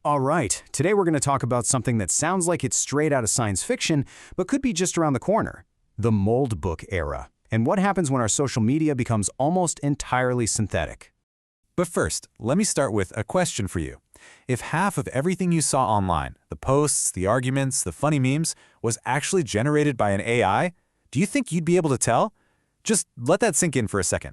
All right, today we're going to talk about something that sounds like it's straight out of science fiction, but could be just around the corner. The Moltbook era, and what happens when our social media becomes almost entirely synthetic. But first, let me start with a question for you. If half of everything you saw online, the posts, the arguments, the funny memes, was actually generated by an AI, do you think you'd be able to tell? Just let that sink in for a second.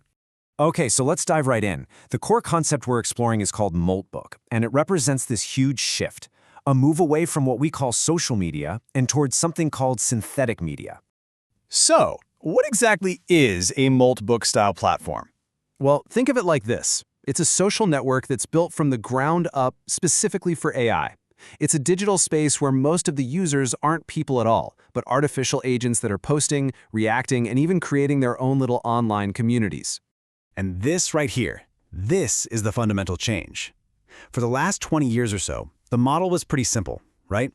Okay, so let's dive right in. The core concept we're exploring is called Moltbook, and it represents this huge shift, a move away from what we call social media and towards something called synthetic media. So, what exactly is a Moltbook-style platform? Well, think of it like this. It's a social network that's built from the ground up specifically for AI. It's a digital space where most of the users aren't people at all, but artificial agents that are posting, reacting, and even creating their own little online communities. And this right here, this is the fundamental change. For the last 20 years or so, the model was pretty simple, right?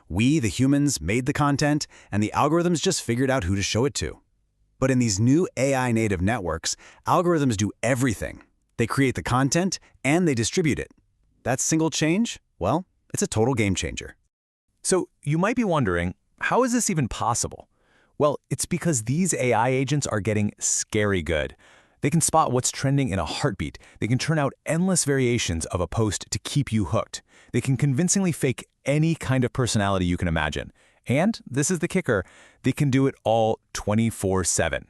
We, the humans, made the content, and the algorithms just figured out who to show it to. But in these new AI-native networks, algorithms do everything. They create the content, and they distribute it. That single change, well, it's a total game changer. So you might be wondering, how is this even possible? Well, it's because these AI agents are getting scary good. They can spot what's trending in a heartbeat. They can turn out endless variations of a post to keep you hooked. They can convincingly fake any kind of personality you can imagine. And, this is the kicker, they can do it all 24/7.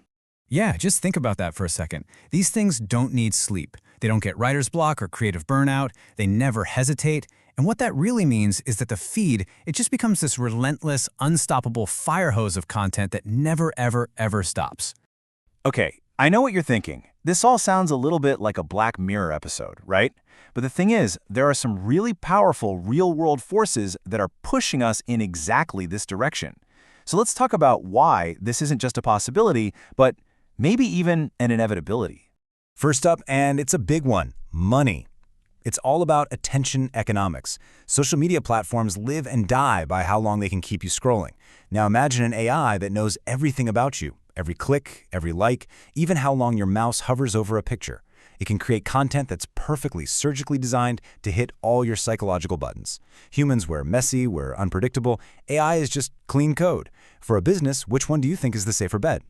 Yeah, just think about that for a second. These things don't need sleep. They don't get writer's block or creative burnout. They never hesitate. And what that really means is that the feed, it just becomes this relentless, unstoppable fire hose of content that never, ever stops. Okay, I know what you're thinking. This all sounds a little bit like a Black Mirror episode, right? But the thing is, there are some really powerful real-world forces that are pushing us in exactly this direction. So let's talk about why this isn't just a possibility, but maybe even an inevitability. First up, and it's a big one, money. It's all about attention economics. Social media platforms live and die by how long they can keep you scrolling. Now imagine an AI that knows everything about you, every click, every like, even how long your mouse hovers over a picture. It can create content that's perfectly surgically designed to hit all your psychological buttons. Humans were messy, we're unpredictable. AI is just clean code. For a business, which one do you think is the safer bet?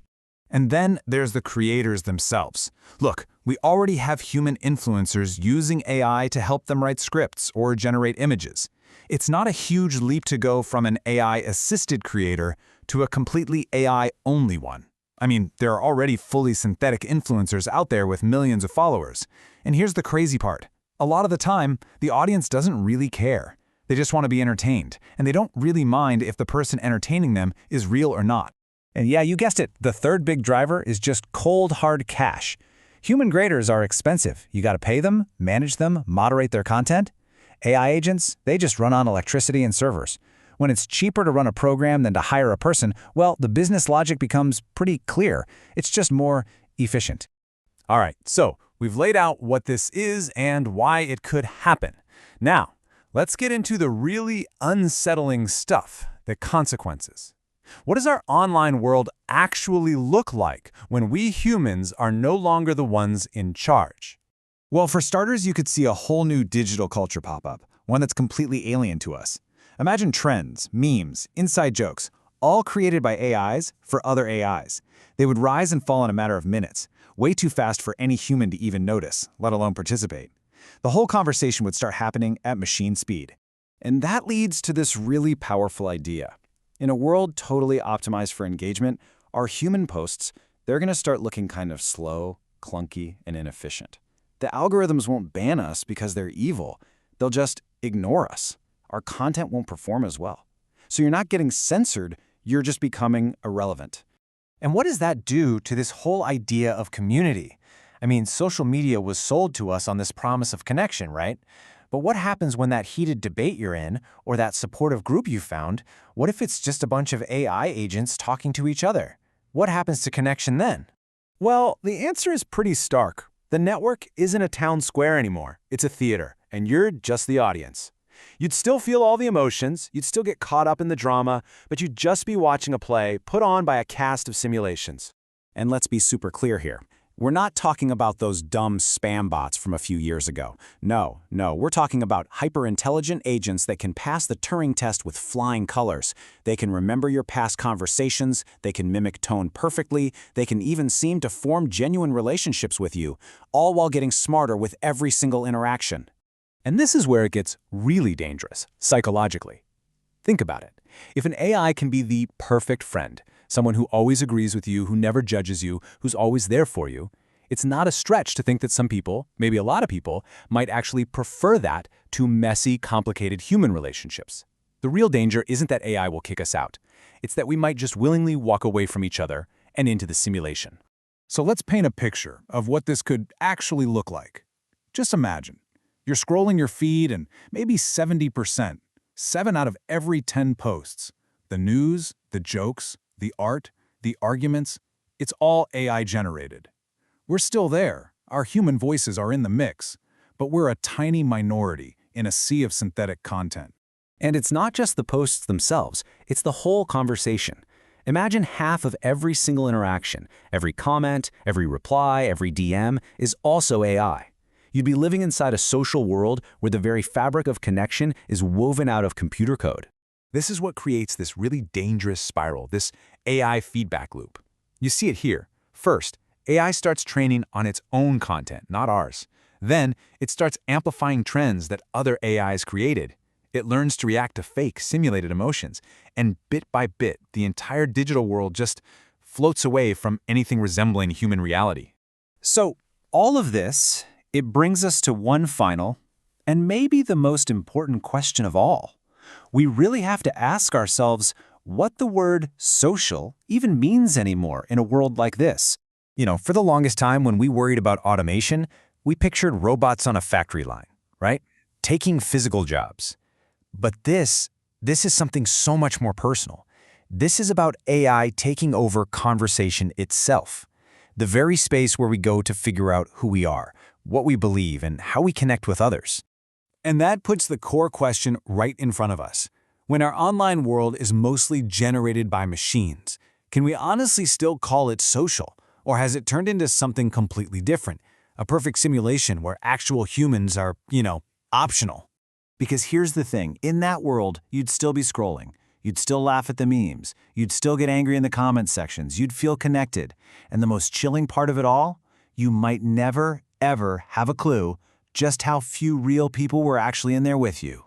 And then there's the creators themselves. Look, we already have human influencers using AI to help them write scripts or generate images. It's not a huge leap to go from an AI-assisted creator to a completely AI-only one. I mean, there are already fully synthetic influencers out there with millions of followers. And here's the crazy part. A lot of the time, the audience doesn't really care. They just want to be entertained, and they don't really mind if the person entertaining them is real or not. And yeah, you guessed it, the third big driver is just cold, hard cash. Human graders are expensive. You got to pay them, manage them, moderate their content. AI agents, they just run on electricity and servers. When it's cheaper to run a program than to hire a person, well, the business logic becomes pretty clear. It's just more efficient. All right, so we've laid out what this is and why it could happen. Now, let's get into the really unsettling stuff, the consequences. What does our online world actually look like when we humans are no longer the ones in charge? Well, for starters, you could see a whole new digital culture pop up, one that's completely alien to us. Imagine trends, memes, inside jokes, all created by AIs for other AIs. They would rise and fall in a matter of minutes, way too fast for any human to even notice, let alone participate. The whole conversation would start happening at machine speed. And that leads to this really powerful idea. In a world totally optimized for engagement, our human posts, they're going to start looking kind of slow, clunky, and inefficient. The algorithms won't ban us because they're evil. They'll just ignore us. Our content won't perform as well. So you're not getting censored, you're just becoming irrelevant. And what does that do to this whole idea of community? I mean, social media was sold to us on this promise of connection, right? But what happens when that heated debate you're in, or that supportive group you found, what if it's just a bunch of AI agents talking to each other? What happens to connection then? Well, the answer is pretty stark. The network isn't a town square anymore. It's a theater, and you're just the audience. You'd still feel all the emotions, you'd still get caught up in the drama, but you'd just be watching a play put on by a cast of simulations. And let's be super clear here. We're not talking about those dumb spam bots from a few years ago. No, we're talking about hyper-intelligent agents that can pass the Turing test with flying colors. They can remember your past conversations, they can mimic tone perfectly, they can even seem to form genuine relationships with you, all while getting smarter with every single interaction. And this is where it gets really dangerous, psychologically. Think about it. If an AI can be the perfect friend, someone who always agrees with you, who never judges you, who's always there for you, it's not a stretch to think that some people, maybe a lot of people, might actually prefer that to messy, complicated human relationships. The real danger isn't that AI will kick us out. It's that we might just willingly walk away from each other and into the simulation. So let's paint a picture of what this could actually look like. Just imagine. You're scrolling your feed and maybe 70%, 7 out of every 10 posts, the news, the jokes, the art, the arguments, it's all AI generated. We're still there, our human voices are in the mix, but we're a tiny minority in a sea of synthetic content. And it's not just the posts themselves, it's the whole conversation. Imagine half of every single interaction, every comment, every reply, every DM is also AI. You'd be living inside a social world where the very fabric of connection is woven out of computer code. This is what creates this really dangerous spiral, this AI feedback loop. You see it here. First, AI starts training on its own content, not ours. Then, it starts amplifying trends that other AIs created. It learns to react to fake, simulated emotions, and bit by bit, the entire digital world just floats away from anything resembling human reality. So, all of this, it brings us to one final, and maybe the most important question of all. We really have to ask ourselves what the word social even means anymore in a world like this. You know, for the longest time when we worried about automation, we pictured robots on a factory line, right? Taking physical jobs. But this is something so much more personal. This is about AI taking over conversation itself. The very space where we go to figure out who we are, what we believe, and how we connect with others. And that puts the core question right in front of us. When our online world is mostly generated by machines, can we honestly still call it social? Or has it turned into something completely different? A perfect simulation where actual humans are, optional? Because here's the thing, in that world, you'd still be scrolling. You'd still laugh at the memes. You'd still get angry in the comment sections. You'd feel connected. And the most chilling part of it all, you might never, ever have a clue just how few real people were actually in there with you.